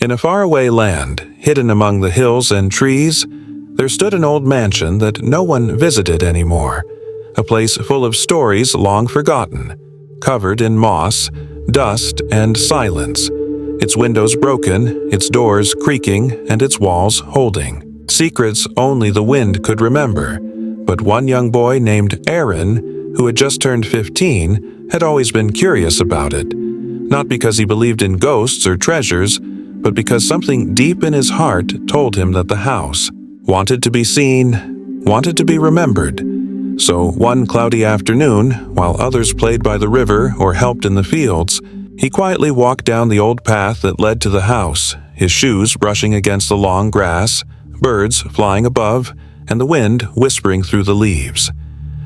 In a faraway land, hidden among the hills and trees, there stood an old mansion that no one visited anymore, a place full of stories long forgotten, covered in moss, dust, and silence, its windows broken, its doors creaking, and its walls holding secrets only the wind could remember. But one young boy named Aaron, who had just turned 15, had always been curious about it, not because he believed in ghosts or treasures, but because something deep in his heart told him that the house wanted to be seen, wanted to be remembered. So one cloudy afternoon, while others played by the river or helped in the fields, he quietly walked down the old path that led to the house, his shoes brushing against the long grass, birds flying above, and the wind whispering through the leaves.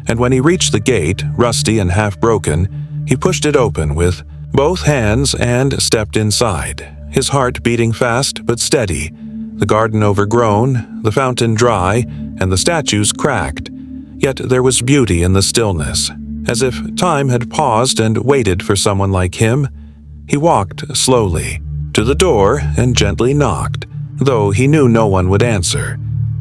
And when he reached the gate, rusty and half-broken, he pushed it open with both hands and stepped inside, his heart beating fast but steady, the garden overgrown, the fountain dry, and the statues cracked. Yet there was beauty in the stillness, as if time had paused and waited for someone like him. He walked slowly to the door and gently knocked, though he knew no one would answer.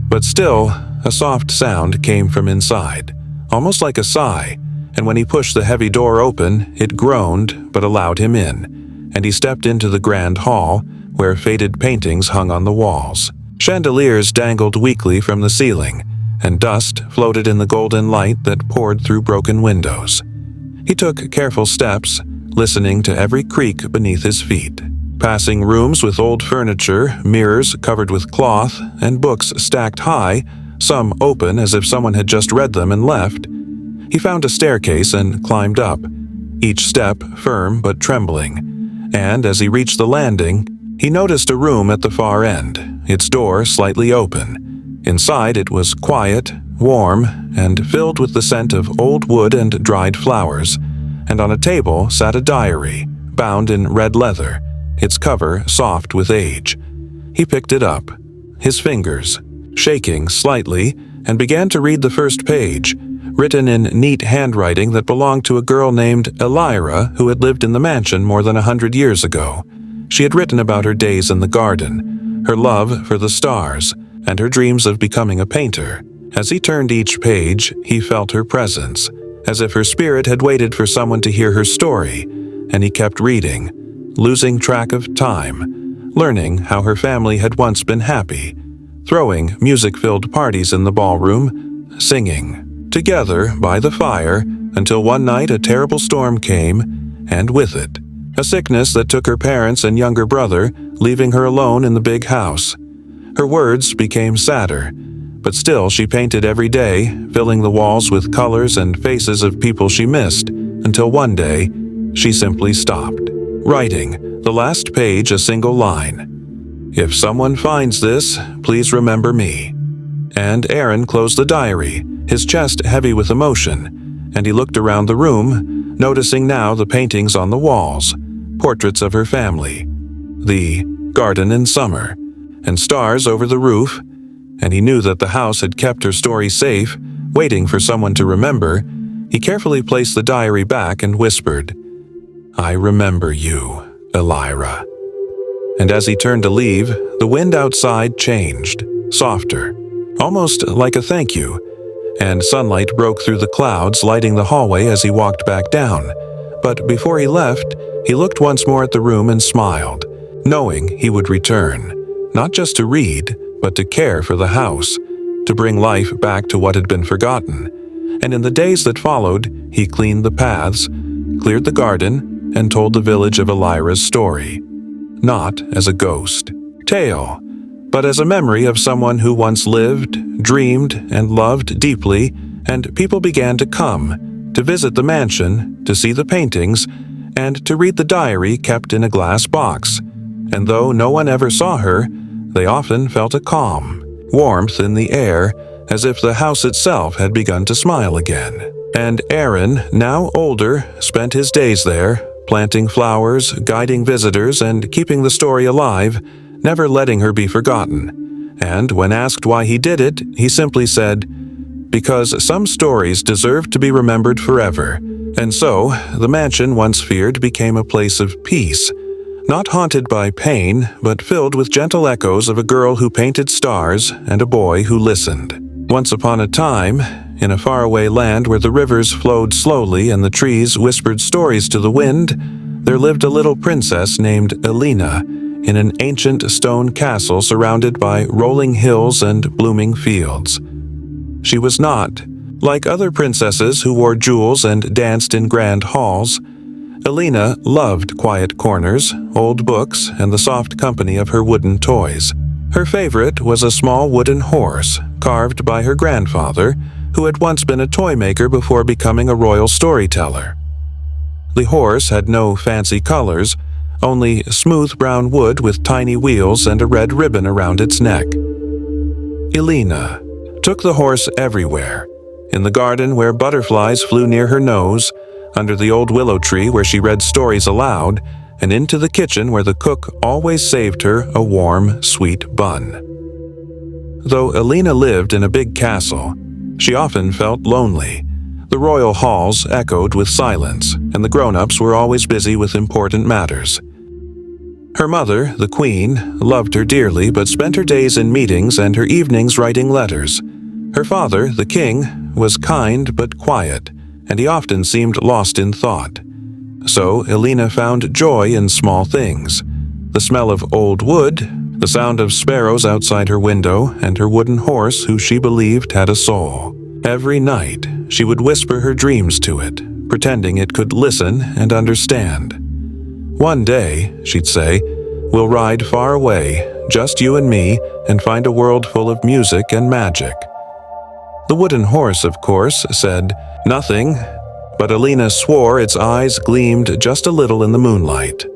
But still, a soft sound came from inside, almost like a sigh, and when he pushed the heavy door open, it groaned but allowed him in, and he stepped into the grand hall, where faded paintings hung on the walls. Chandeliers dangled weakly from the ceiling, and dust floated in the golden light that poured through broken windows. He took careful steps, listening to every creak beneath his feet, passing rooms with old furniture, mirrors covered with cloth, and books stacked high, some open as if someone had just read them and left. He found a staircase and climbed up, each step firm but trembling, and as he reached the landing, he noticed a room at the far end, its door slightly open. Inside it was quiet, warm, and filled with the scent of old wood and dried flowers, and on a table sat a diary, bound in red leather, its cover soft with age. He picked it up, his fingers shaking slightly, and began to read the first page, written in neat handwriting that belonged to a girl named Elira who had lived in the mansion more than 100 years ago. She had written about her days in the garden, her love for the stars, and her dreams of becoming a painter. As he turned each page, he felt her presence, as if her spirit had waited for someone to hear her story, and he kept reading, losing track of time, learning how her family had once been happy, throwing music-filled parties in the ballroom, singing together by the fire until one night a terrible storm came, and with it, a sickness that took her parents and younger brother, leaving her alone in the big house. Her words became sadder, but still she painted every day, filling the walls with colors and faces of people she missed, until one day she simply stopped, writing the last page a single line. "If someone finds this, please remember me." And Aaron closed the diary, his chest heavy with emotion, and he looked around the room, noticing now the paintings on the walls, portraits of her family, the garden in summer, and stars over the roof, and he knew that the house had kept her story safe, waiting for someone to remember. He carefully placed the diary back and whispered, "I remember you, Elira." And as he turned to leave, the wind outside changed, softer, almost like a thank you, and sunlight broke through the clouds, lighting the hallway as he walked back down. But before he left, he looked once more at the room and smiled, knowing he would return, not just to read, but to care for the house, to bring life back to what had been forgotten. And in the days that followed, he cleaned the paths, cleared the garden, and told the village of Elira's story. Not as a ghost tale, but as a memory of someone who once lived, dreamed, and loved deeply, and people began to come, to visit the mansion, to see the paintings, and to read the diary kept in a glass box. And though no one ever saw her, they often felt a calm, warmth in the air, as if the house itself had begun to smile again. And Aaron, now older, spent his days there, planting flowers, guiding visitors, and keeping the story alive, never letting her be forgotten. And when asked why he did it, he simply said, "Because some stories deserve to be remembered forever." And so, the mansion once feared became a place of peace, not haunted by pain, but filled with gentle echoes of a girl who painted stars and a boy who listened. Once upon a time, in a faraway land where the rivers flowed slowly and the trees whispered stories to the wind, there lived a little princess named Elena in an ancient stone castle surrounded by rolling hills and blooming fields. She was not, like other princesses who wore jewels and danced in grand halls. Elena loved quiet corners, old books, and the soft company of her wooden toys. Her favorite was a small wooden horse, carved by her grandfather, who had once been a toy maker before becoming a royal storyteller. The horse had no fancy colors, only smooth brown wood with tiny wheels and a red ribbon around its neck. Elena took the horse everywhere, in the garden where butterflies flew near her nose, under the old willow tree where she read stories aloud, and into the kitchen where the cook always saved her a warm, sweet bun. Though Elena lived in a big castle, she often felt lonely. The royal halls echoed with silence, and the grown-ups were always busy with important matters. Her mother, the queen, loved her dearly but spent her days in meetings and her evenings writing letters. Her father, the king, was kind but quiet, and he often seemed lost in thought. So Elena found joy in small things: the smell of old wood, the sound of sparrows outside her window, and her wooden horse who she believed had a soul. Every night, she would whisper her dreams to it, pretending it could listen and understand. "One day," she'd say, "we'll ride far away, just you and me, and find a world full of music and magic." The wooden horse, of course, said nothing, but Elena swore its eyes gleamed just a little in the moonlight.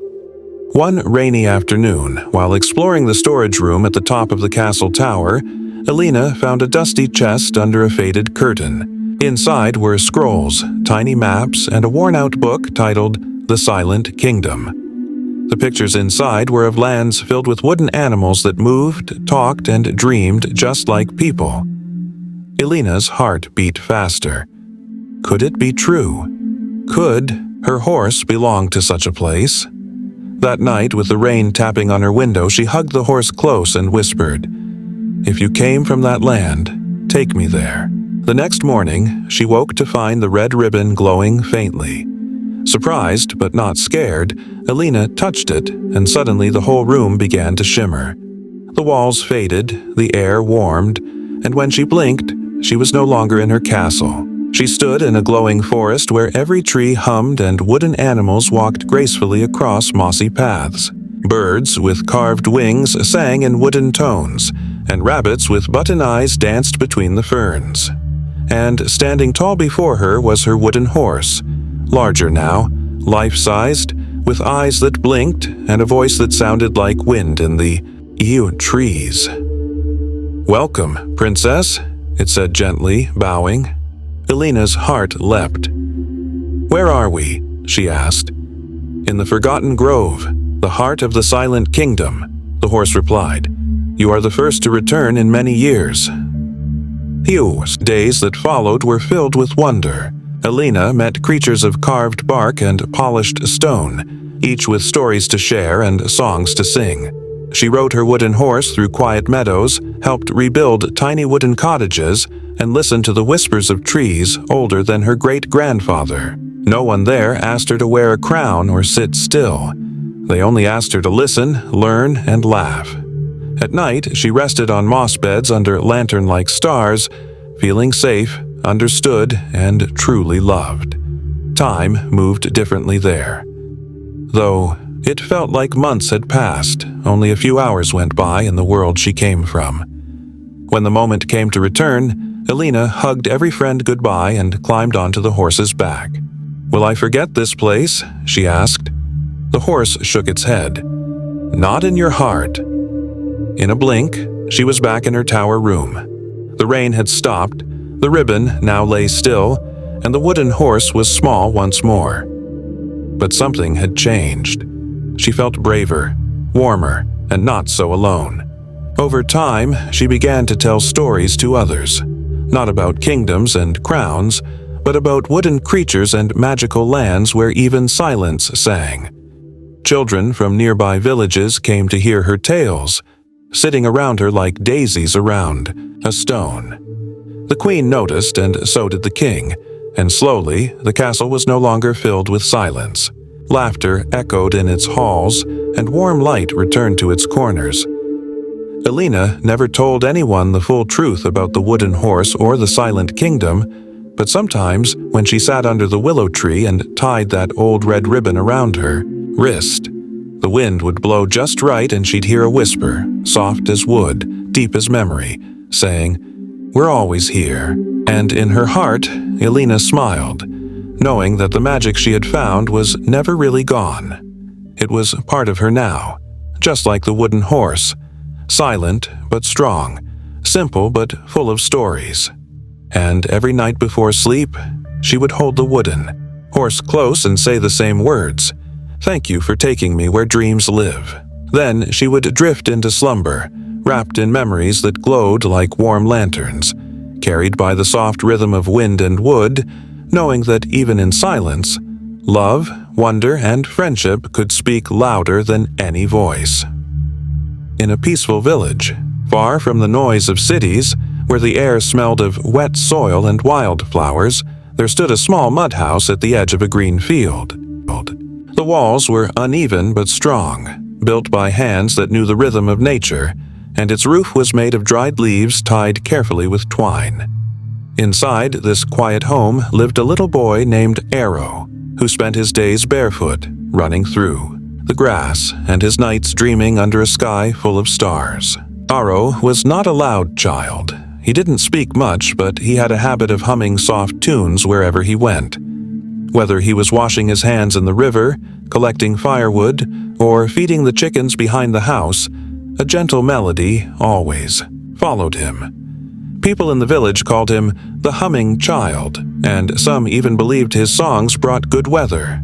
One rainy afternoon, while exploring the storage room at the top of the castle tower, Elena found a dusty chest under a faded curtain. Inside were scrolls, tiny maps, and a worn-out book titled The Silent Kingdom. The pictures inside were of lands filled with wooden animals that moved, talked, and dreamed just like people. Elena's heart beat faster. Could it be true? Could her horse belong to such a place? That night, with the rain tapping on her window, she hugged the horse close and whispered, "If you came from that land, take me there." The next morning, she woke to find the red ribbon glowing faintly. Surprised but not scared, Elena touched it, and suddenly the whole room began to shimmer. The walls faded, the air warmed, and when she blinked, she was no longer in her castle. She stood in a glowing forest where every tree hummed and wooden animals walked gracefully across mossy paths. Birds with carved wings sang in wooden tones, and rabbits with button eyes danced between the ferns. And standing tall before her was her wooden horse, larger now, life-sized, with eyes that blinked and a voice that sounded like wind in the trees. "Welcome, princess," it said gently, bowing. Elena's heart leapt. "Where are we?" she asked. "In the Forgotten Grove, the heart of the Silent Kingdom," the horse replied. "You are the first to return in many years." The days that followed were filled with wonder. Elena met creatures of carved bark and polished stone, each with stories to share and songs to sing. She rode her wooden horse through quiet meadows, helped rebuild tiny wooden cottages, and listened to the whispers of trees older than her great-grandfather. No one there asked her to wear a crown or sit still. They only asked her to listen, learn, and laugh. At night, she rested on moss beds under lantern-like stars, feeling safe, understood, and truly loved. Time moved differently there. Though it felt like months had passed, only a few hours went by in the world she came from. When the moment came to return, Elena hugged every friend goodbye and climbed onto the horse's back. "Will I forget this place?" she asked. The horse shook its head. "Not in your heart." In a blink, she was back in her tower room. The rain had stopped, the ribbon now lay still, and the wooden horse was small once more. But something had changed. She felt braver, warmer, and not so alone. Over time, she began to tell stories to others, not about kingdoms and crowns, but about wooden creatures and magical lands where even silence sang. Children from nearby villages came to hear her tales, sitting around her like daisies around a stone. The queen noticed, and so did the king, and slowly the castle was no longer filled with silence. Laughter echoed in its halls, and warm light returned to its corners. Elena never told anyone the full truth about the wooden horse or the silent kingdom, but sometimes, when she sat under the willow tree and tied that old red ribbon around her wrist, the wind would blow just right and she'd hear a whisper, soft as wood, deep as memory, saying, "We're always here." And in her heart, Elena smiled, knowing that the magic she had found was never really gone. It was part of her now, just like the wooden horse, silent but strong, simple but full of stories. And every night before sleep, she would hold the wooden horse close and say the same words, "Thank you for taking me where dreams live." Then she would drift into slumber, wrapped in memories that glowed like warm lanterns, carried by the soft rhythm of wind and wood, knowing that even in silence, love, wonder, and friendship could speak louder than any voice. In a peaceful village, far from the noise of cities, where the air smelled of wet soil and wildflowers, there stood a small mud house at the edge of a green field. The walls were uneven but strong, built by hands that knew the rhythm of nature, and its roof was made of dried leaves tied carefully with twine. Inside this quiet home lived a little boy named Arrow, who spent his days barefoot, running through the grass, and his nights dreaming under a sky full of stars. Arrow was not a loud child. He didn't speak much, but he had a habit of humming soft tunes wherever he went. Whether he was washing his hands in the river, collecting firewood, or feeding the chickens behind the house, a gentle melody always followed him. People in the village called him the humming child, and some even believed his songs brought good weather.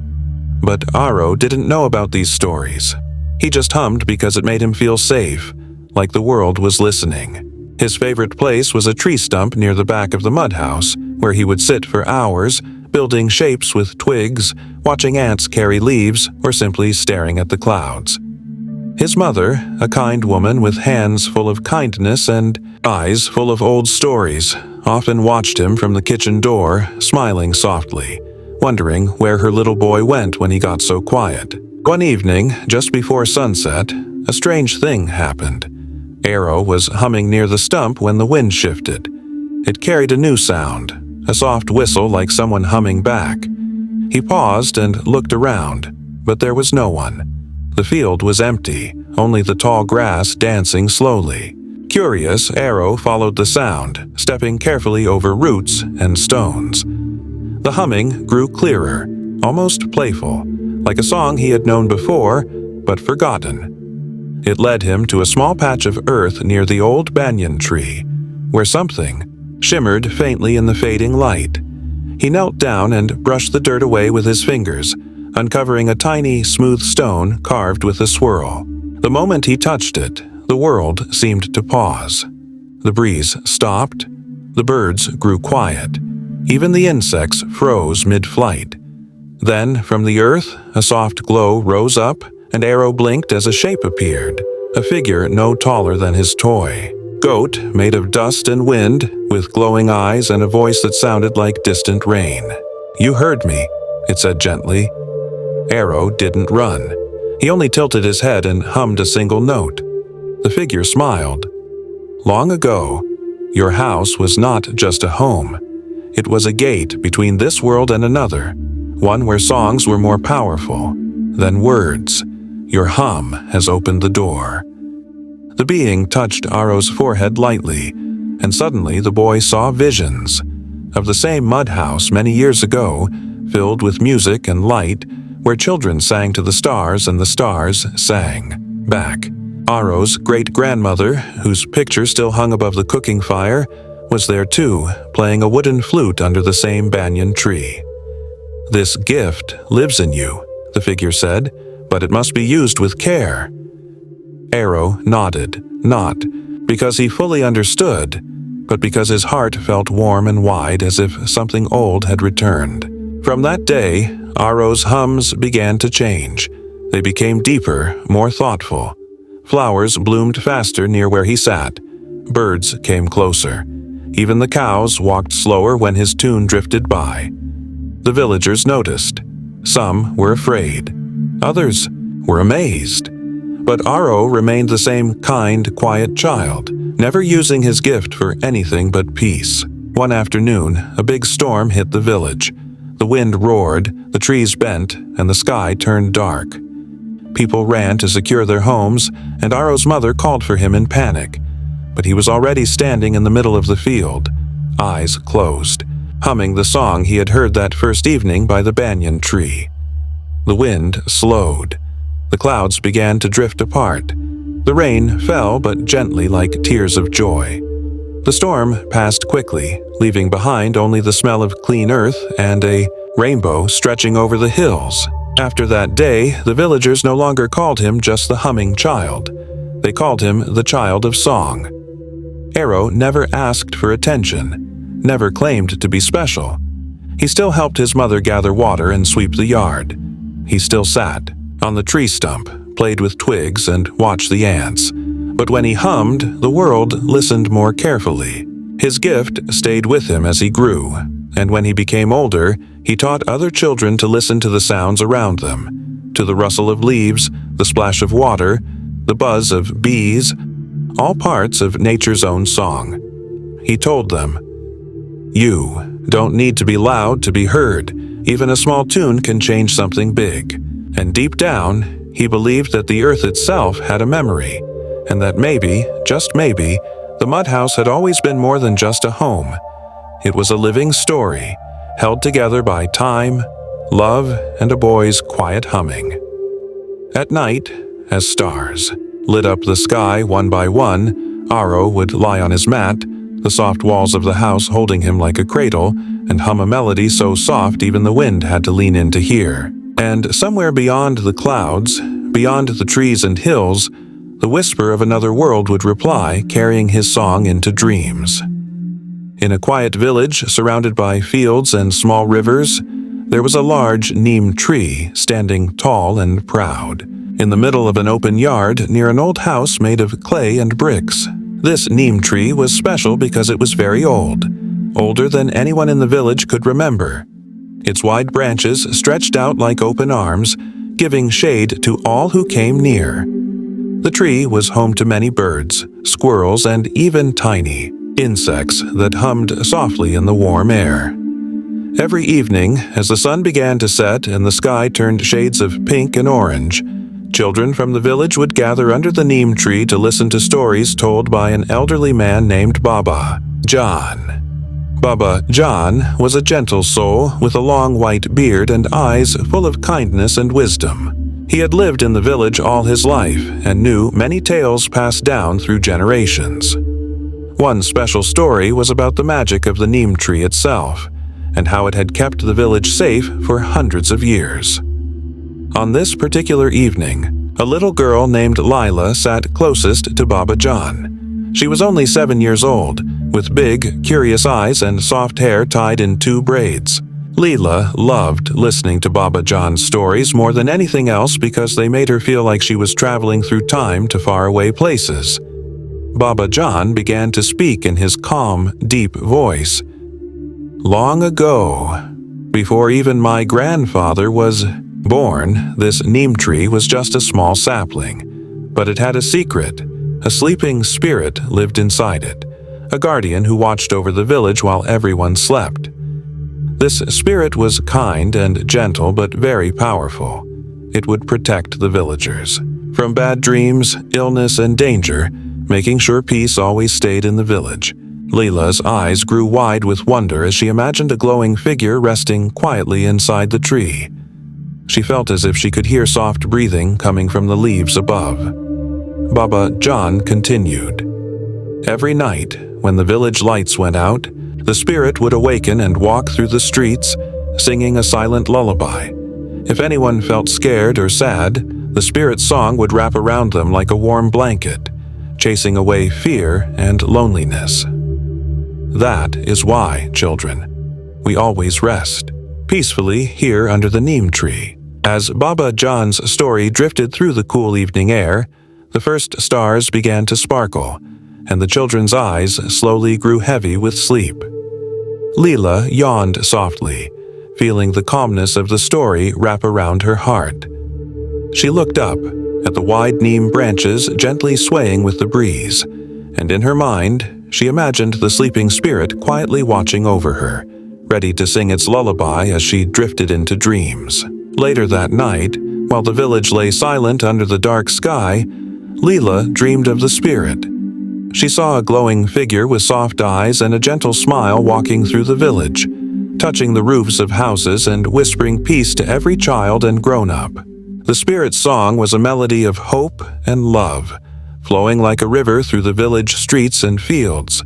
But Arrow didn't know about these stories. He just hummed because it made him feel safe, like the world was listening. His favorite place was a tree stump near the back of the mud house, where he would sit for hours, building shapes with twigs, watching ants carry leaves, or simply staring at the clouds. His mother, a kind woman with hands full of kindness and eyes full of old stories, often watched him from the kitchen door, smiling softly, wondering where her little boy went when he got so quiet. One evening, just before sunset, a strange thing happened. Arrow was humming near the stump when the wind shifted. It carried a new sound, a soft whistle like someone humming back. He paused and looked around, but there was no one. The field was empty, only the tall grass dancing slowly. Curious, Arrow followed the sound, stepping carefully over roots and stones. The humming grew clearer, almost playful, like a song he had known before, but forgotten. It led him to a small patch of earth near the old banyan tree, where something shimmered faintly in the fading light. He knelt down and brushed the dirt away with his fingers, uncovering a tiny, smooth stone carved with a swirl. The moment he touched it, the world seemed to pause. The breeze stopped. The birds grew quiet. Even the insects froze mid-flight. Then, from the earth, a soft glow rose up, and Arrow blinked as a shape appeared, a figure no taller than his toy. Goat, made of dust and wind, with glowing eyes and a voice that sounded like distant rain. "You heard me," it said gently. Arrow didn't run. He only tilted his head and hummed a single note. The figure smiled. "Long ago, your house was not just a home. It was a gate between this world and another, one where songs were more powerful than words. Your hum has opened the door." The being touched Arrow's forehead lightly, and suddenly the boy saw visions of the same mud house many years ago, filled with music and light, where children sang to the stars and the stars sang back. Arrow's great-grandmother, whose picture still hung above the cooking fire, was there too, playing a wooden flute under the same banyan tree. "This gift lives in you," the figure said, "but it must be used with care." Arrow nodded, not because he fully understood, but because his heart felt warm and wide as if something old had returned. From that day, Arrow's hums began to change. They became deeper, more thoughtful. Flowers bloomed faster near where he sat. Birds came closer. Even the cows walked slower when his tune drifted by. The villagers noticed. Some were afraid. Others were amazed. But Aro remained the same kind, quiet child, never using his gift for anything but peace. One afternoon, a big storm hit the village. The wind roared, the trees bent, and the sky turned dark. People ran to secure their homes, and Aro's mother called for him in panic. But he was already standing in the middle of the field, eyes closed, humming the song he had heard that first evening by the banyan tree. The wind slowed. The clouds began to drift apart. The rain fell but gently like tears of joy. The storm passed quickly, leaving behind only the smell of clean earth and a rainbow stretching over the hills. After that day, the villagers no longer called him just the humming child. They called him the child of song. Aro never asked for attention, never claimed to be special. He still helped his mother gather water and sweep the yard. He still sat on the tree stump, played with twigs, and watched the ants. But when he hummed, the world listened more carefully. His gift stayed with him as he grew, and when he became older, he taught other children to listen to the sounds around them, to the rustle of leaves, the splash of water, the buzz of bees, all parts of nature's own song. He told them, "You don't need to be loud to be heard. Even a small tune can change something big." And deep down, he believed that the earth itself had a memory, and that maybe, just maybe, the mud house had always been more than just a home. It was a living story, held together by time, love, and a boy's quiet humming. At night, as stars lit up the sky one by one, Aro would lie on his mat, the soft walls of the house holding him like a cradle, and hum a melody so soft even the wind had to lean in to hear. And somewhere beyond the clouds, beyond the trees and hills, the whisper of another world would reply, carrying his song into dreams. In a quiet village surrounded by fields and small rivers, there was a large neem tree standing tall and proud, in the middle of an open yard near an old house made of clay and bricks. This neem tree was special because it was very old, older than anyone in the village could remember. Its wide branches stretched out like open arms, giving shade to all who came near. The tree was home to many birds, squirrels, and even tiny insects that hummed softly in the warm air. Every evening, as the sun began to set and the sky turned shades of pink and orange, children from the village would gather under the neem tree to listen to stories told by an elderly man named Baba John. Baba John was a gentle soul with a long white beard and eyes full of kindness and wisdom. He had lived in the village all his life and knew many tales passed down through generations. One special story was about the magic of the neem tree itself, and how it had kept the village safe for hundreds of years. On this particular evening, a little girl named Lila sat closest to Baba John. She was only 7 years old, with big, curious eyes and soft hair tied in 2 braids. Lila loved listening to Baba John's stories more than anything else because they made her feel like she was traveling through time to faraway places. Baba John began to speak in his calm, deep voice. "Long ago, before even my grandfather was born, this neem tree was just a small sapling. But it had a secret. A sleeping spirit lived inside it, a guardian who watched over the village while everyone slept. This spirit was kind and gentle but very powerful. It would protect the villagers from bad dreams, illness, and danger, making sure peace always stayed in the village." Lila's eyes grew wide with wonder as she imagined a glowing figure resting quietly inside the tree. She felt as if she could hear soft breathing coming from the leaves above. Baba John continued. Every night, when the village lights went out, the spirit would awaken and walk through the streets, singing a silent lullaby. If anyone felt scared or sad, the spirit's song would wrap around them like a warm blanket, chasing away fear and loneliness. That is why, children, we always rest peacefully here under the neem tree. As Baba John's story drifted through the cool evening air, the first stars began to sparkle, and the children's eyes slowly grew heavy with sleep. Leela yawned softly, feeling the calmness of the story wrap around her heart. She looked up at the wide neem branches gently swaying with the breeze, and in her mind, she imagined the sleeping spirit quietly watching over her, ready to sing its lullaby as she drifted into dreams. Later that night, while the village lay silent under the dark sky, Leela dreamed of the spirit. She saw a glowing figure with soft eyes and a gentle smile walking through the village, touching the roofs of houses and whispering peace to every child and grown-up. The spirit's song was a melody of hope and love, flowing like a river through the village streets and fields.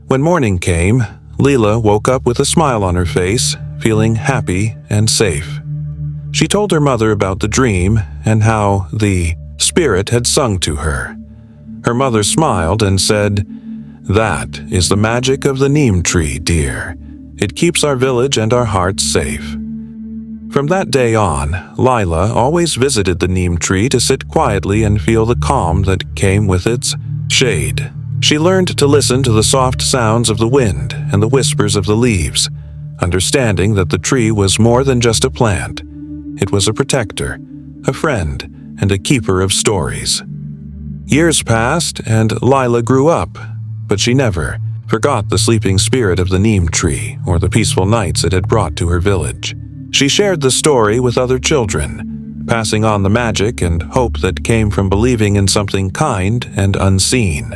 When morning came, Leela woke up with a smile on her face, feeling happy and safe. She told her mother about the dream and how the spirit had sung to her. Her mother smiled and said, "That is the magic of the neem tree, dear. It keeps our village and our hearts safe." From that day on, Lila always visited the neem tree to sit quietly and feel the calm that came with its shade. She learned to listen to the soft sounds of the wind and the whispers of the leaves, understanding that the tree was more than just a plant. It was a protector, a friend, and a keeper of stories. Years passed, and Lila grew up, but she never forgot the sleeping spirit of the neem tree or the peaceful nights it had brought to her village. She shared the story with other children, passing on the magic and hope that came from believing in something kind and unseen.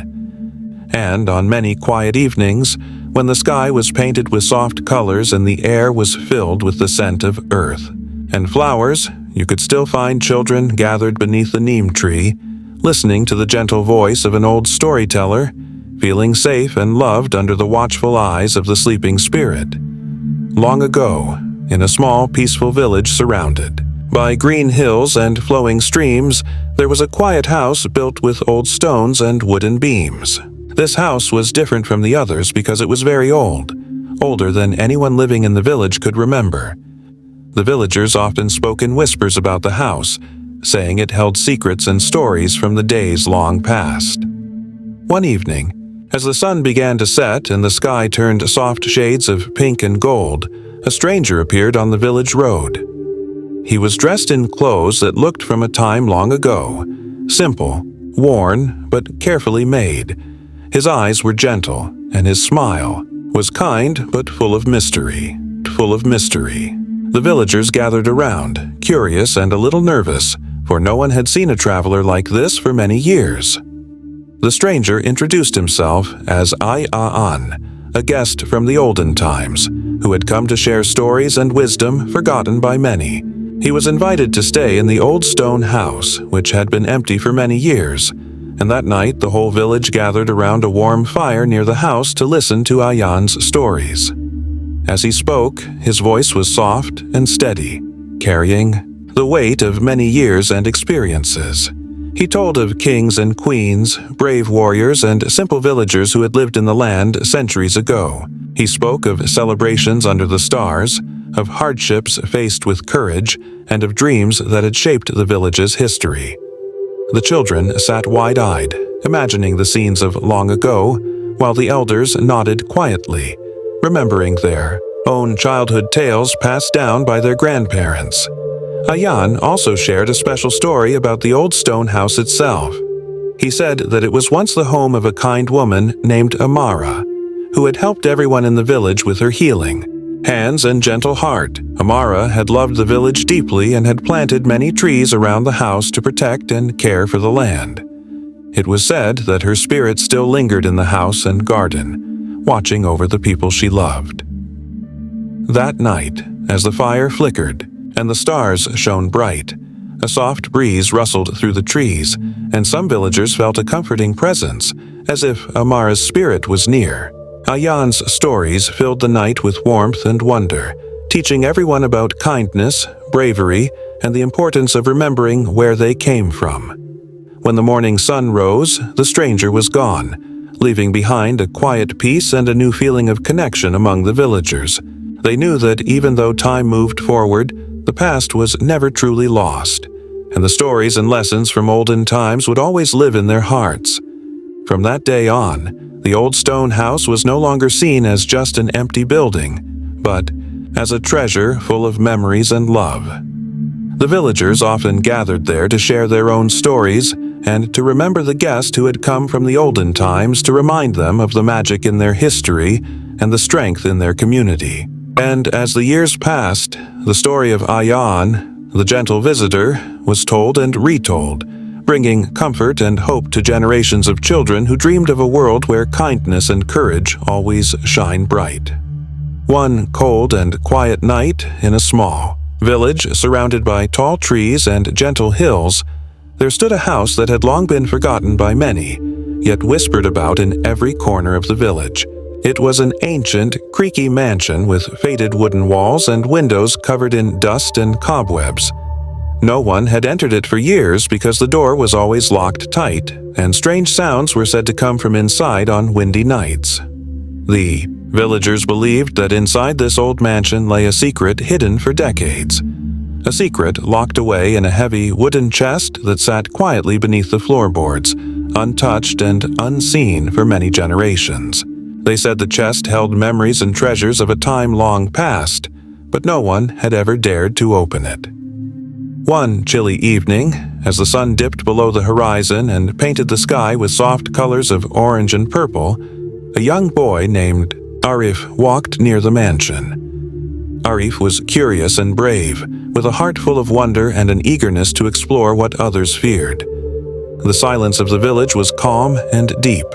And on many quiet evenings, when the sky was painted with soft colors and the air was filled with the scent of earth and flowers, you could still find children gathered beneath the neem tree, listening to the gentle voice of an old storyteller, feeling safe and loved under the watchful eyes of the sleeping spirit. Long ago, in a small, peaceful village surrounded by green hills and flowing streams, there was a quiet house built with old stones and wooden beams. This house was different from the others because it was very old, older than anyone living in the village could remember. The villagers often spoke in whispers about the house, saying it held secrets and stories from the days long past. One evening, as the sun began to set and the sky turned soft shades of pink and gold, a stranger appeared on the village road. He was dressed in clothes that looked from a time long ago, simple, worn, but carefully made. His eyes were gentle, and his smile was kind but full of mystery. The villagers gathered around, curious and a little nervous, for no one had seen a traveler like this for many years. The stranger introduced himself as Ayaan, a guest from the olden times, who had come to share stories and wisdom forgotten by many. He was invited to stay in the old stone house, which had been empty for many years, and that night the whole village gathered around a warm fire near the house to listen to Ayaan's stories. As he spoke, his voice was soft and steady, carrying the weight of many years and experiences. He told of kings and queens, brave warriors, and simple villagers who had lived in the land centuries ago. He spoke of celebrations under the stars, of hardships faced with courage, and of dreams that had shaped the village's history. The children sat wide-eyed, imagining the scenes of long ago, while the elders nodded quietly, remembering their own childhood tales passed down by their grandparents. Ayaan also shared a special story about the old stone house itself. He said that it was once the home of a kind woman named Amara, who had helped everyone in the village with her healing hands and gentle heart. Amara had loved the village deeply and had planted many trees around the house to protect and care for the land. It was said that her spirit still lingered in the house and garden, watching over the people she loved. That night, as the fire flickered and the stars shone bright, a soft breeze rustled through the trees, and some villagers felt a comforting presence, as if Amara's spirit was near. Ayaan's stories filled the night with warmth and wonder, teaching everyone about kindness, bravery, and the importance of remembering where they came from. When the morning sun rose, the stranger was gone, leaving behind a quiet peace and a new feeling of connection among the villagers. They knew that even though time moved forward, The past was never truly lost, and the stories and lessons from olden times would always live in their hearts. From that day on, the old stone house was no longer seen as just an empty building, but as a treasure full of memories and love. The villagers often gathered there to share their own stories and to remember the guest who had come from the olden times to remind them of the magic in their history and the strength in their community. And as the years passed, the story of Ayan, the gentle visitor, was told and retold, bringing comfort and hope to generations of children who dreamed of a world where kindness and courage always shine bright. One cold and quiet night in a small village surrounded by tall trees and gentle hills, there stood a house that had long been forgotten by many, yet whispered about in every corner of the village. It was an ancient, creaky mansion with faded wooden walls and windows covered in dust and cobwebs. No one had entered it for years because the door was always locked tight, and strange sounds were said to come from inside on windy nights. The villagers believed that inside this old mansion lay a secret hidden for decades. A secret locked away in a heavy wooden chest that sat quietly beneath the floorboards, untouched and unseen for many generations. They said the chest held memories and treasures of a time long past, but no one had ever dared to open it. One chilly evening, as the sun dipped below the horizon and painted the sky with soft colors of orange and purple, a young boy named Arif walked near the mansion. Arif was curious and brave, with a heart full of wonder and an eagerness to explore what others feared. The silence of the village was calm and deep,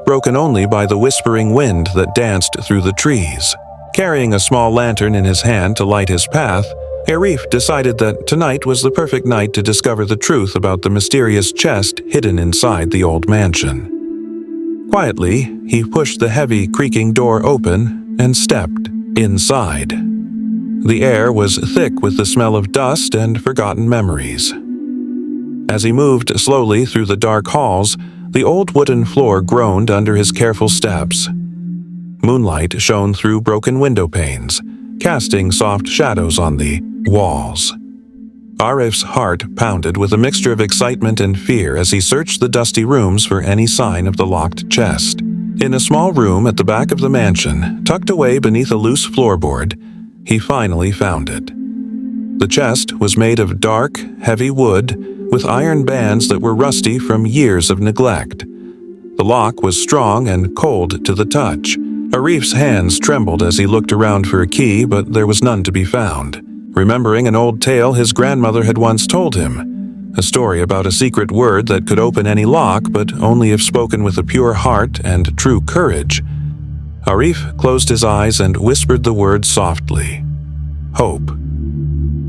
broken only by the whispering wind that danced through the trees. Carrying a small lantern in his hand to light his path, Arif decided that tonight was the perfect night to discover the truth about the mysterious chest hidden inside the old mansion. Quietly, he pushed the heavy, creaking door open and stepped inside. The air was thick with the smell of dust and forgotten memories. As he moved slowly through the dark halls, the old wooden floor groaned under his careful steps. Moonlight shone through broken window panes, casting soft shadows on the walls. Arif's heart pounded with a mixture of excitement and fear as he searched the dusty rooms for any sign of the locked chest. In a small room at the back of the mansion, tucked away beneath a loose floorboard, he finally found it. The chest was made of dark, heavy wood with iron bands that were rusty from years of neglect. The lock was strong and cold to the touch. Arif's hands trembled as he looked around for a key, but there was none to be found. Remembering an old tale his grandmother had once told him, a story about a secret word that could open any lock, but only if spoken with a pure heart and true courage, Arif closed his eyes and whispered the word softly. Hope.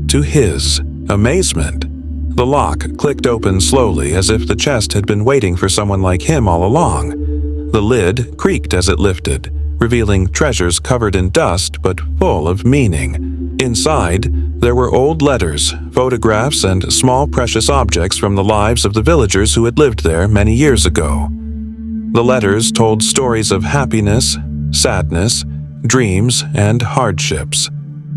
To his amazement, the lock clicked open slowly as if the chest had been waiting for someone like him all along. The lid creaked as it lifted, revealing treasures covered in dust but full of meaning. Inside, there were old letters, photographs, and small precious objects from the lives of the villagers who had lived there many years ago. The letters told stories of happiness, sadness, dreams, and hardships.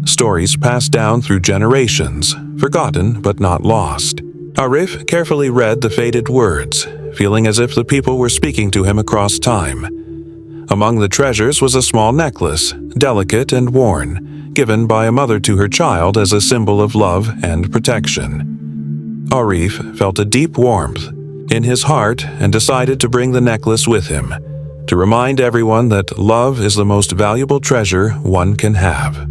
Stories passed down through generations, forgotten but not lost. Arif carefully read the faded words, feeling as if the people were speaking to him across time. Among the treasures was a small necklace, delicate and worn, given by a mother to her child as a symbol of love and protection. Arif felt a deep warmth in his heart and decided to bring the necklace with him, to remind everyone that love is the most valuable treasure one can have.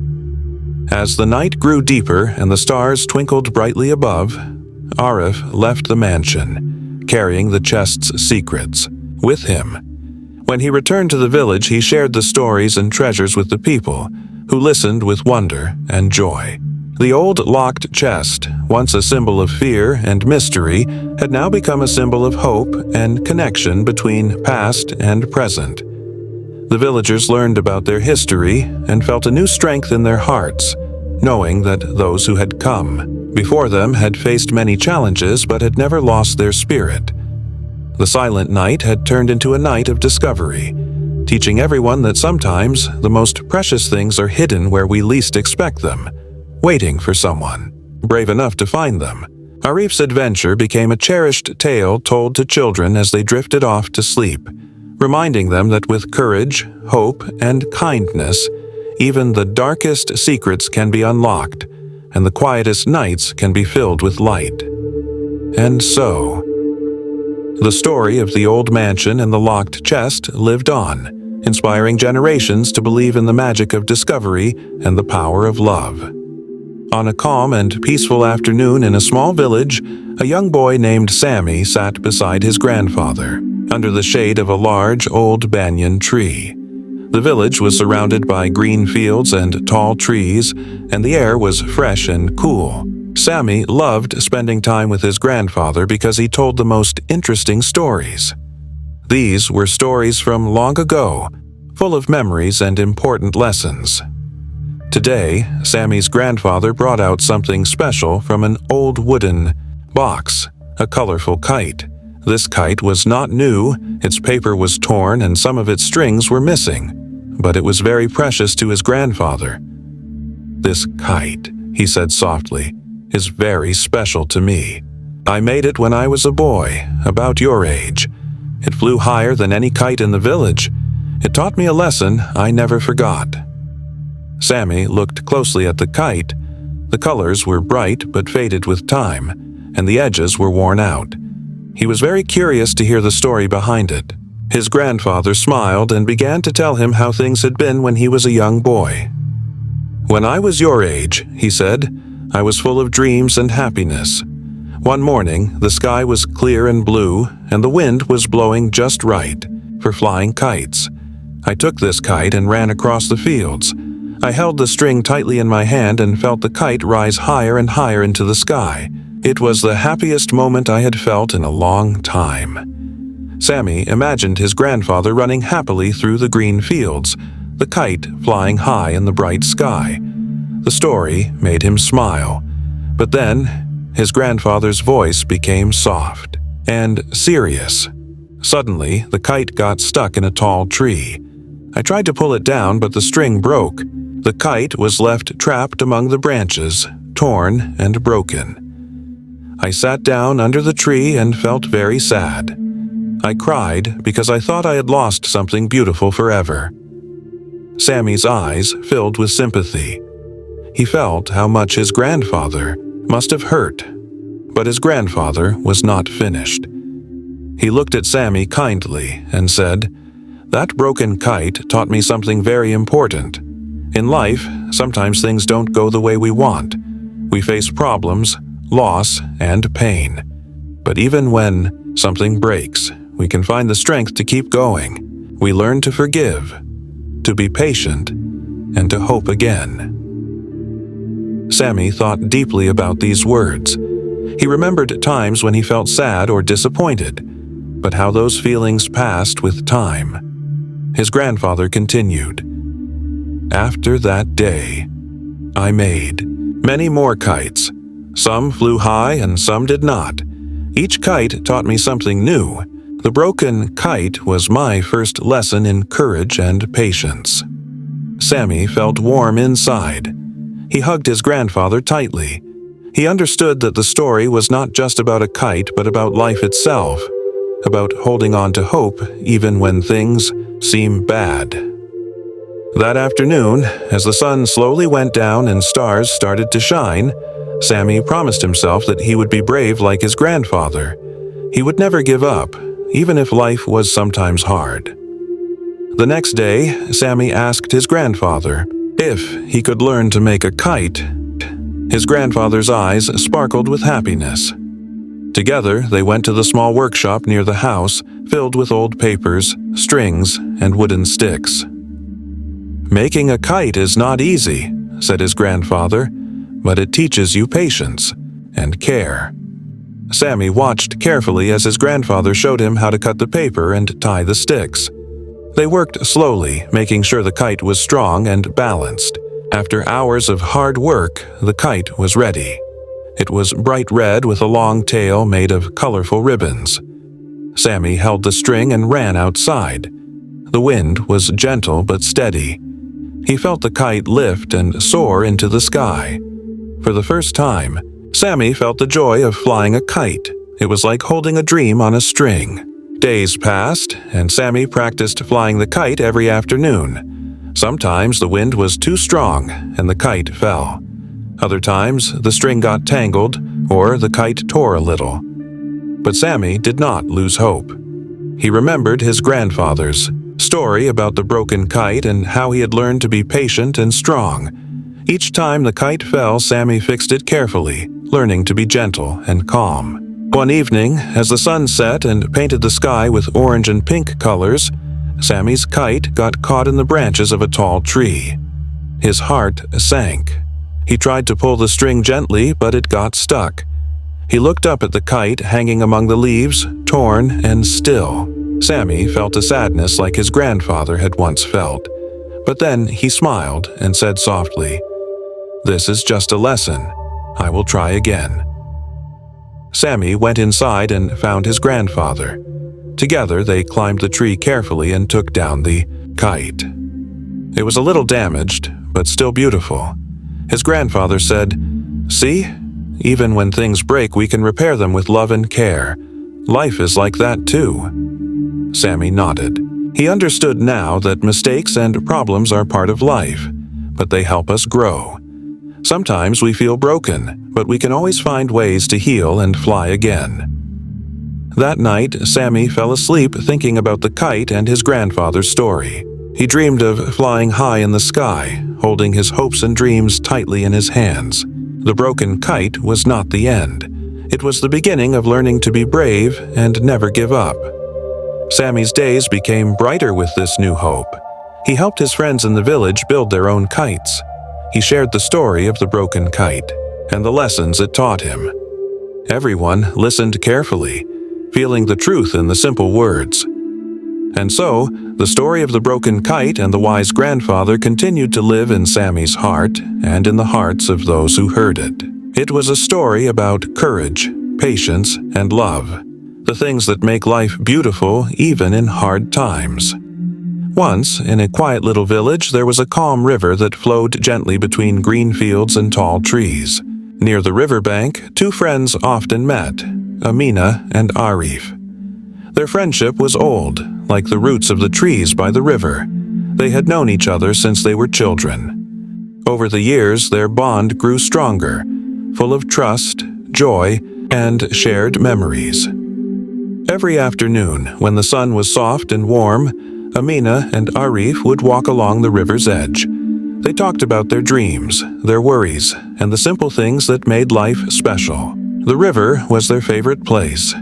As the night grew deeper and the stars twinkled brightly above, Arif left the mansion, carrying the chest's secrets with him. When he returned to the village, he shared the stories and treasures with the people, who listened with wonder and joy. The old locked chest, once a symbol of fear and mystery, had now become a symbol of hope and connection between past and present. The villagers learned about their history and felt a new strength in their hearts, knowing that those who had come before them had faced many challenges but had never lost their spirit. The silent night had turned into a night of discovery, teaching everyone that sometimes the most precious things are hidden where we least expect them, waiting for someone brave enough to find them. Arif's adventure became a cherished tale told to children as they drifted off to sleep, reminding them that with courage, hope, and kindness, even the darkest secrets can be unlocked, and the quietest nights can be filled with light. And so, the story of the old mansion and the locked chest lived on, inspiring generations to believe in the magic of discovery and the power of love. On a calm and peaceful afternoon in a small village, a young boy named Sammy sat beside his grandfather, under the shade of a large old banyan tree. The village was surrounded by green fields and tall trees, and the air was fresh and cool. Sammy loved spending time with his grandfather because he told the most interesting stories. These were stories from long ago, full of memories and important lessons. Today, Sammy's grandfather brought out something special from an old wooden box, a colorful kite. This kite was not new, its paper was torn and some of its strings were missing, but it was very precious to his grandfather. "This kite," he said softly, "is very special to me. I made it when I was a boy, about your age. It flew higher than any kite in the village. It taught me a lesson I never forgot." Sammy looked closely at the kite. The colors were bright but faded with time, and the edges were worn out. He was very curious to hear the story behind it. His grandfather smiled and began to tell him how things had been when he was a young boy. "When I was your age," he said, "I was full of dreams and happiness. One morning, the sky was clear and blue, and the wind was blowing just right for flying kites. I took this kite and ran across the fields. I held the string tightly in my hand and felt the kite rise higher and higher into the sky. It was the happiest moment I had felt in a long time." Sammy imagined his grandfather running happily through the green fields, the kite flying high in the bright sky. The story made him smile, but then his grandfather's voice became soft and serious. Suddenly, the kite got stuck in a tall tree. I tried to pull it down, but the string broke. The kite was left trapped among the branches, torn and broken. I sat down under the tree and felt very sad. I cried because I thought I had lost something beautiful forever. Sammy's eyes filled with sympathy. He felt how much his grandfather must have hurt, but his grandfather was not finished. He looked at Sammy kindly and said, "That broken kite taught me something very important. In life, sometimes things don't go the way we want. We face problems, loss, and pain. But even when something breaks, we can find the strength to keep going. We learn to forgive, to be patient, and to hope again." Sammy thought deeply about these words. He remembered times when he felt sad or disappointed, but how those feelings passed with time. His grandfather continued, "After that day, I made many more kites. Some flew high and some did not. Each kite taught me something new. The broken kite was my first lesson in courage and patience." Sammy felt warm inside. He hugged his grandfather tightly. He understood that the story was not just about a kite but about life itself, about holding on to hope even when things seem bad. That afternoon, as the sun slowly went down and stars started to shine, Sammy promised himself that he would be brave like his grandfather. He would never give up, even if life was sometimes hard. The next day, Sammy asked his grandfather if he could learn to make a kite. His grandfather's eyes sparkled with happiness. Together, they went to the small workshop near the house, filled with old papers, strings, and wooden sticks. "Making a kite is not easy," said his grandfather, "but it teaches you patience and care." Sammy watched carefully as his grandfather showed him how to cut the paper and tie the sticks. They worked slowly, making sure the kite was strong and balanced. After hours of hard work, the kite was ready. It was bright red with a long tail made of colorful ribbons. Sammy held the string and ran outside. The wind was gentle but steady. He felt the kite lift and soar into the sky. For the first time, Sammy felt the joy of flying a kite. It was like holding a dream on a string. Days passed, and Sammy practiced flying the kite every afternoon. Sometimes the wind was too strong, and the kite fell. Other times, the string got tangled, or the kite tore a little. But Sammy did not lose hope. He remembered his grandfather's story about the broken kite and how he had learned to be patient and strong. Each time the kite fell, Sammy fixed it carefully, learning to be gentle and calm. One evening, as the sun set and painted the sky with orange and pink colors, Sammy's kite got caught in the branches of a tall tree. His heart sank. He tried to pull the string gently, but it got stuck. He looked up at the kite hanging among the leaves, torn and still. Sammy felt a sadness like his grandfather had once felt. But then he smiled and said softly, "This is just a lesson. I will try again." Sammy went inside and found his grandfather. Together they climbed the tree carefully and took down the kite. It was a little damaged, but still beautiful. His grandfather said, "See? Even when things break, we can repair them with love and care. Life is like that too." Sammy nodded. He understood now that mistakes and problems are part of life, but they help us grow. Sometimes we feel broken, but we can always find ways to heal and fly again. That night, Sammy fell asleep thinking about the kite and his grandfather's story. He dreamed of flying high in the sky, holding his hopes and dreams tightly in his hands. The broken kite was not the end. It was the beginning of learning to be brave and never give up. Sammy's days became brighter with this new hope. He helped his friends in the village build their own kites. He shared the story of the broken kite and the lessons it taught him. Everyone listened carefully, feeling the truth in the simple words. And so, the story of the broken kite and the wise grandfather continued to live in Sammy's heart and in the hearts of those who heard it. It was a story about courage, patience, and love, the things that make life beautiful even in hard times. Once, in a quiet little village, there was a calm river that flowed gently between green fields and tall trees. Near the riverbank, two friends often met, Amina and Arif. Their friendship was old, like the roots of the trees by the river. They had known each other since they were children. Over the years, their bond grew stronger, full of trust, joy, and shared memories. Every afternoon, when the sun was soft and warm, Amina and Arif would walk along the river's edge. They talked about their dreams, their worries, and the simple things that made life special. The river was their favorite place.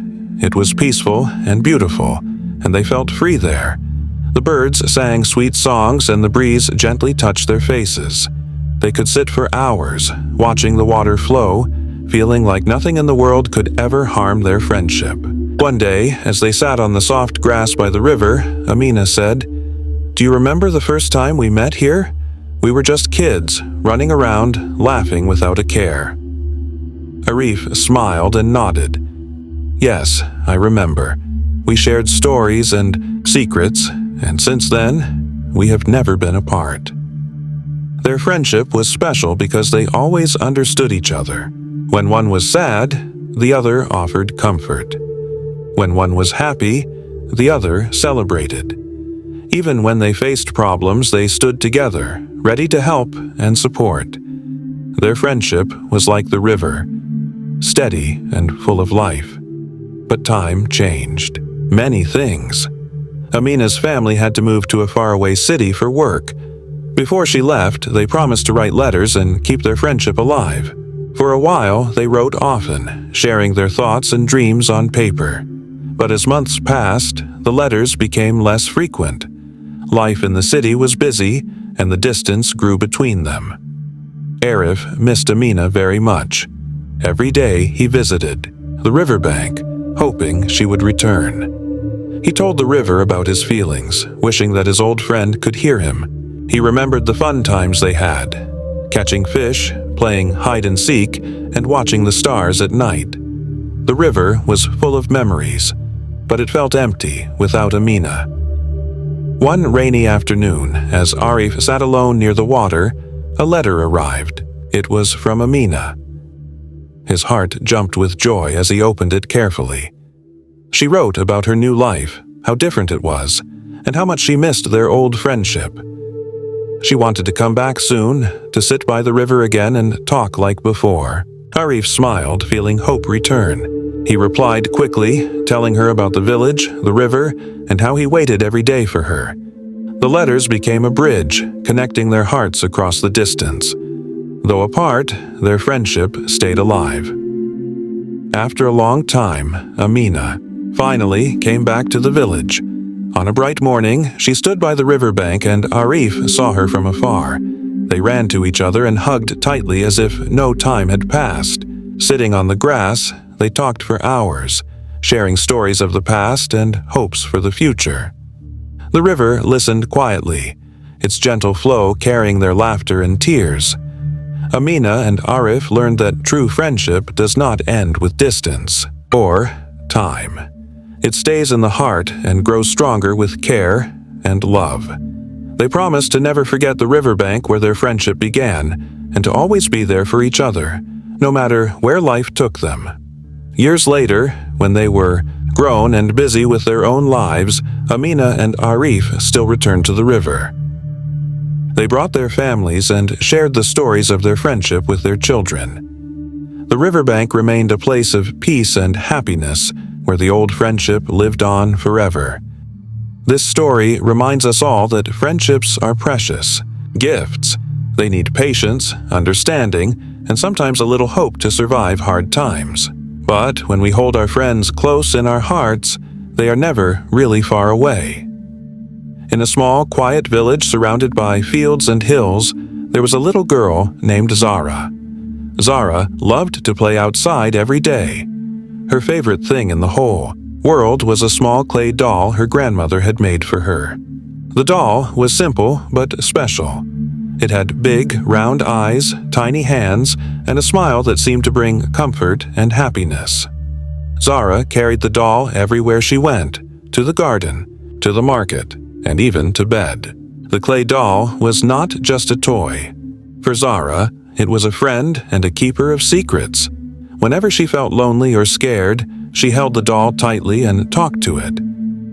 It was peaceful and beautiful, and they felt free there. The birds sang sweet songs and the breeze gently touched their faces. They could sit for hours, watching the water flow, feeling like nothing in the world could ever harm their friendship. One day, as they sat on the soft grass by the river, Amina said, "Do you remember the first time we met here? We were just kids, running around, laughing without a care." Arif smiled and nodded. "Yes, I remember. We shared stories and secrets, and since then, we have never been apart." Their friendship was special because they always understood each other. When one was sad, the other offered comfort. When one was happy, the other celebrated. Even when they faced problems, they stood together, ready to help and support. Their friendship was like the river, steady and full of life. But time changed. Many things. Amina's family had to move to a faraway city for work. Before she left, they promised to write letters and keep their friendship alive. For a while, they wrote often, sharing their thoughts and dreams on paper. But as months passed, the letters became less frequent. Life in the city was busy, and the distance grew between them. Arif missed Amina very much. Every day he visited the riverbank, hoping she would return. He told the river about his feelings, wishing that his old friend could hear him. He remembered the fun times they had, catching fish, playing hide and seek, and watching the stars at night. The river was full of memories, but it felt empty without Amina. One rainy afternoon, as Arif sat alone near the water, a letter arrived. It was from Amina. His heart jumped with joy as he opened it carefully. She wrote about her new life, how different it was, and how much she missed their old friendship. She wanted to come back soon, to sit by the river again and talk like before. Arif smiled, feeling hope return. He replied quickly, telling her about the village, the river, and how he waited every day for her. The letters became a bridge, connecting their hearts across the distance. Though apart, their friendship stayed alive. After a long time, Amina finally came back to the village. On a bright morning, she stood by the riverbank and Arif saw her from afar. They ran to each other and hugged tightly as if no time had passed. Sitting on the grass, they talked for hours, sharing stories of the past and hopes for the future. The river listened quietly, its gentle flow carrying their laughter and tears. Amina and Arif learned that true friendship does not end with distance or time. It stays in the heart and grows stronger with care and love. They promised to never forget the riverbank where their friendship began and to always be there for each other, no matter where life took them. Years later, when they were grown and busy with their own lives, Amina and Arif still returned to the river. They brought their families and shared the stories of their friendship with their children. The riverbank remained a place of peace and happiness, where the old friendship lived on forever. This story reminds us all that friendships are precious gifts. They need patience, understanding, and sometimes a little hope to survive hard times. But when we hold our friends close in our hearts, they are never really far away. In a small, quiet village surrounded by fields and hills, there was a little girl named Zara. Zara loved to play outside every day. Her favorite thing in the whole world was a small clay doll her grandmother had made for her. The doll was simple but special. It had big, round eyes, tiny hands, and a smile that seemed to bring comfort and happiness. Zara carried the doll everywhere she went, to the garden, to the market, and even to bed. The clay doll was not just a toy. For Zara, it was a friend and a keeper of secrets. Whenever she felt lonely or scared, she held the doll tightly and talked to it.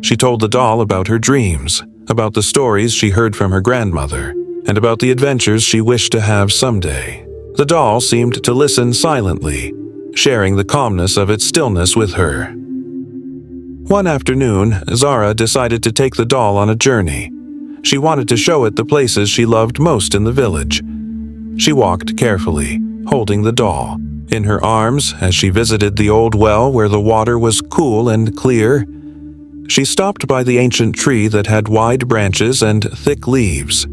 She told the doll about her dreams, about the stories she heard from her grandmother, and about the adventures she wished to have someday. The doll seemed to listen silently, sharing the calmness of its stillness with her. One afternoon, Zara decided to take the doll on a journey. She wanted to show it the places she loved most in the village. She walked carefully, holding the doll in her arms as she visited the old well where the water was cool and clear. She stopped by the ancient tree that had wide branches and thick leaves.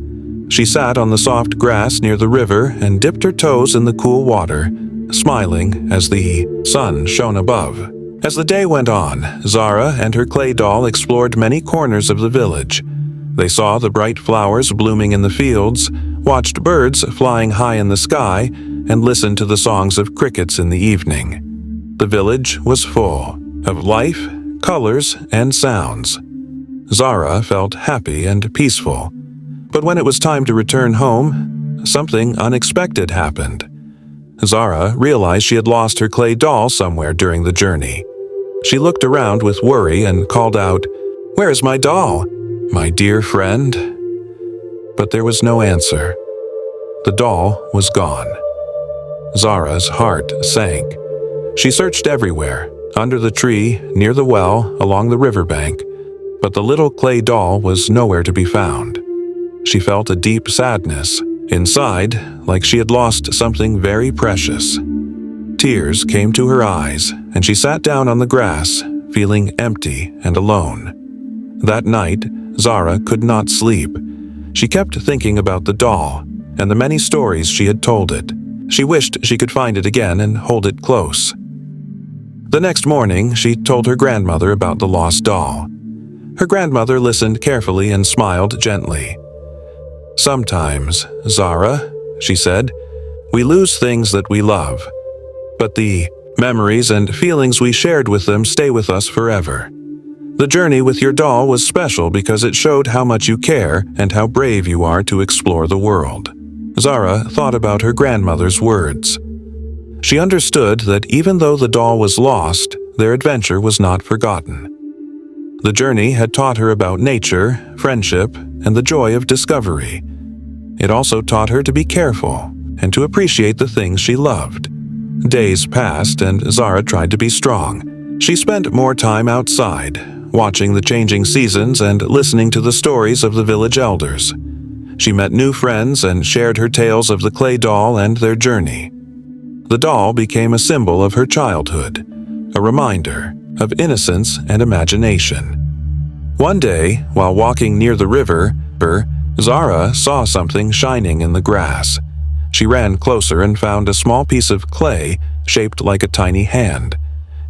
She sat on the soft grass near the river and dipped her toes in the cool water, smiling as the sun shone above. As the day went on, Zara and her clay doll explored many corners of the village. They saw the bright flowers blooming in the fields, watched birds flying high in the sky, and listened to the songs of crickets in the evening. The village was full of life, colors, and sounds. Zara felt happy and peaceful. But when it was time to return home, something unexpected happened. Zara realized she had lost her clay doll somewhere during the journey. She looked around with worry and called out, "Where is my doll, my dear friend?" But there was no answer. The doll was gone. Zara's heart sank. She searched everywhere, under the tree, near the well, along the riverbank, but the little clay doll was nowhere to be found. She felt a deep sadness inside, like she had lost something very precious. Tears came to her eyes, and she sat down on the grass, feeling empty and alone. That night, Zara could not sleep. She kept thinking about the doll and the many stories she had told it. She wished she could find it again and hold it close. The next morning, she told her grandmother about the lost doll. Her grandmother listened carefully and smiled gently. "Sometimes, Zara," she said, "we lose things that we love, but the memories and feelings we shared with them stay with us forever. The journey with your doll was special because it showed how much you care and how brave you are to explore the world." Zara thought about her grandmother's words. She understood that even though the doll was lost, their adventure was not forgotten. The journey had taught her about nature, friendship, and the joy of discovery. It also taught her to be careful and to appreciate the things she loved. Days passed and Zara tried to be strong. She spent more time outside, watching the changing seasons and listening to the stories of the village elders. She met new friends and shared her tales of the clay doll and their journey. The doll became a symbol of her childhood, a reminder of innocence and imagination. One day, while walking near the river, Zara saw something shining in the grass. She ran closer and found a small piece of clay shaped like a tiny hand.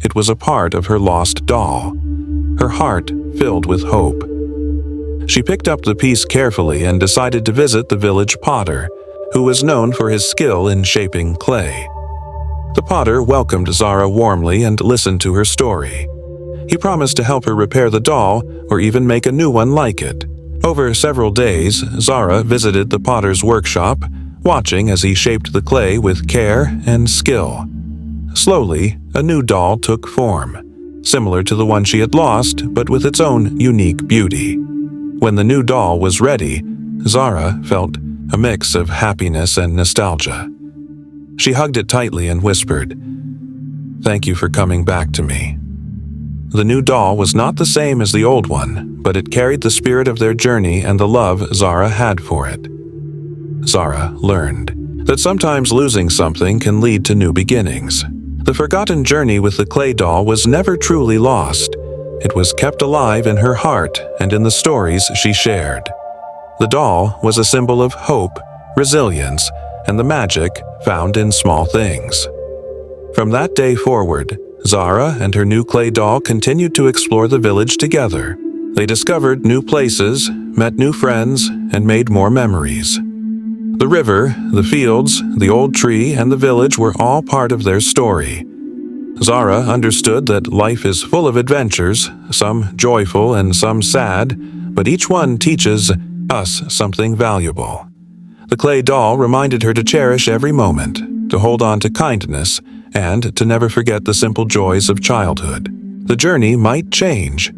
It was a part of her lost doll. Her heart filled with hope. She picked up the piece carefully and decided to visit the village potter, who was known for his skill in shaping clay. The potter welcomed Zara warmly and listened to her story. He promised to help her repair the doll or even make a new one like it. Over several days, Zara visited the potter's workshop, watching as he shaped the clay with care and skill. Slowly, a new doll took form, similar to the one she had lost, but with its own unique beauty. When the new doll was ready, Zara felt a mix of happiness and nostalgia. She hugged it tightly and whispered, "Thank you for coming back to me." The new doll was not the same as the old one, but it carried the spirit of their journey and the love Zara had for it. Zara learned that sometimes losing something can lead to new beginnings. The forgotten journey with the clay doll was never truly lost. It was kept alive in her heart and in the stories she shared. The doll was a symbol of hope, resilience, and the magic found in small things. From that day forward, Zara and her new clay doll continued to explore the village together. They discovered new places, met new friends, and made more memories. The river, the fields, the old tree, and the village were all part of their story. Zara understood that life is full of adventures, some joyful and some sad, but each one teaches us something valuable. The clay doll reminded her to cherish every moment, to hold on to kindness, and to never forget the simple joys of childhood. The journey might change,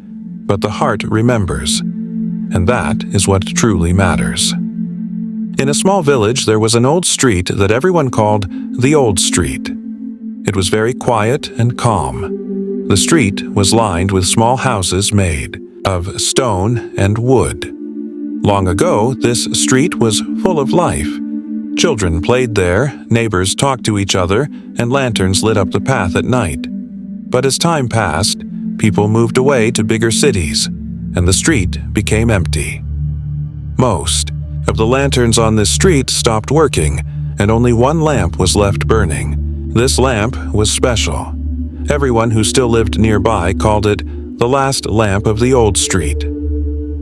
but the heart remembers, and that is what truly matters. In a small village, there was an old street that everyone called the Old Street. It was very quiet and calm. The street was lined with small houses made of stone and wood. Long ago, this street was full of life. Children played there, neighbors talked to each other, and lanterns lit up the path at night. But as time passed, people moved away to bigger cities, and the street became empty. Most of the lanterns on this street stopped working, and only one lamp was left burning. This lamp was special. Everyone who still lived nearby called it the last lamp of the old street.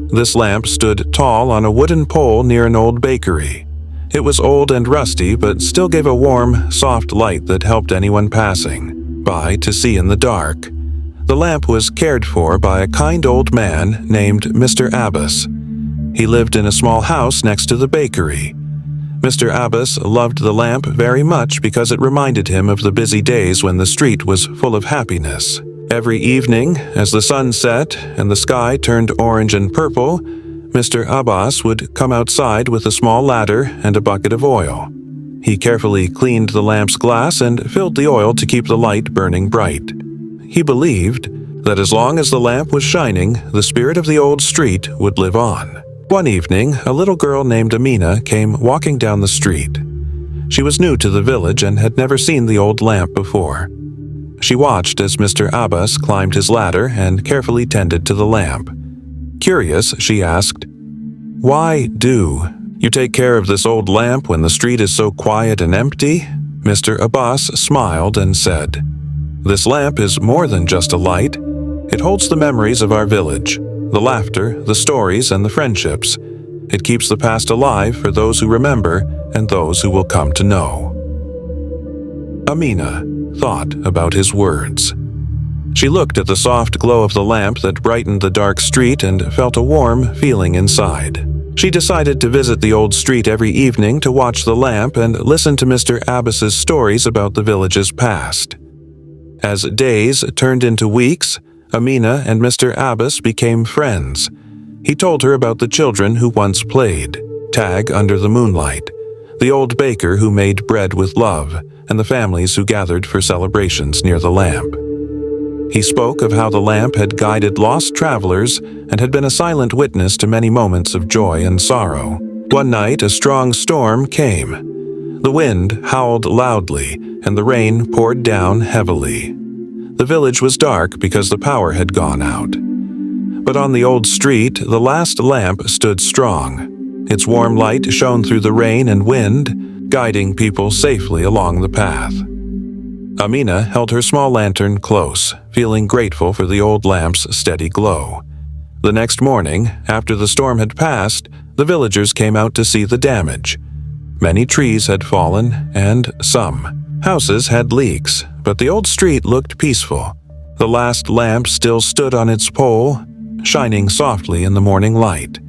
This lamp stood tall on a wooden pole near an old bakery. It was old and rusty, but still gave a warm, soft light that helped anyone passing by to see in the dark. The lamp was cared for by a kind old man named Mr. Abbas. He lived in a small house next to the bakery. Mr. Abbas loved the lamp very much because it reminded him of the busy days when the street was full of happiness. Every evening, as the sun set and the sky turned orange and purple, Mr. Abbas would come outside with a small ladder and a bucket of oil. He carefully cleaned the lamp's glass and filled the oil to keep the light burning bright. He believed that as long as the lamp was shining, the spirit of the old street would live on. One evening, a little girl named Amina came walking down the street. She was new to the village and had never seen the old lamp before. She watched as Mr. Abbas climbed his ladder and carefully tended to the lamp. Curious, she asked, "Why do you take care of this old lamp when the street is so quiet and empty?" Mr. Abbas smiled and said, "This lamp is more than just a light. It holds the memories of our village. The laughter, the stories, and the friendships. It keeps the past alive for those who remember and those who will come to know." Amina thought about his words. She looked at the soft glow of the lamp that brightened the dark street and felt a warm feeling inside. She decided to visit the old street every evening to watch the lamp and listen to Mr. Abbas's stories about the village's past. As days turned into weeks, Amina and Mr. Abbas became friends. He told her about the children who once played tag under the moonlight, the old baker who made bread with love, and the families who gathered for celebrations near the lamp. He spoke of how the lamp had guided lost travelers and had been a silent witness to many moments of joy and sorrow. One night, a strong storm came. The wind howled loudly, and the rain poured down heavily. The village was dark because the power had gone out. But on the old street, the last lamp stood strong. Its warm light shone through the rain and wind, guiding people safely along the path. Amina held her small lantern close, feeling grateful for the old lamp's steady glow. The next morning, after the storm had passed, the villagers came out to see the damage. Many trees had fallen, and some houses had leaks, but the old street looked peaceful. The last lamp still stood on its pole, shining softly in the morning light.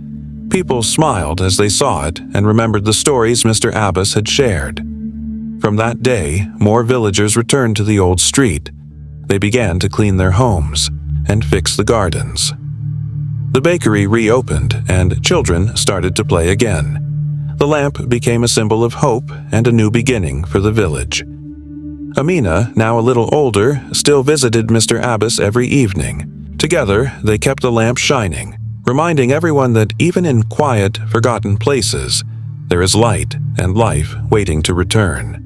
People smiled as they saw it and remembered the stories Mr. Abbas had shared. From that day, more villagers returned to the old street. They began to clean their homes and fix the gardens. The bakery reopened, and children started to play again. The lamp became a symbol of hope and a new beginning for the village. Amina, now a little older, still visited Mr. Abbas every evening. Together, they kept the lamp shining, reminding everyone that even in quiet, forgotten places, there is light and life waiting to return.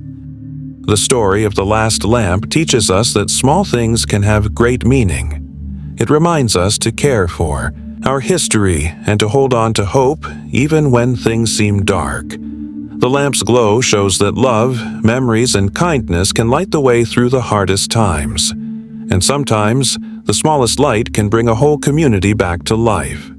The story of the last lamp teaches us that small things can have great meaning. It reminds us to care for our history and to hold on to hope even when things seem dark. The lamp's glow shows that love, memories, and kindness can light the way through the hardest times. And sometimes, the smallest light can bring a whole community back to life.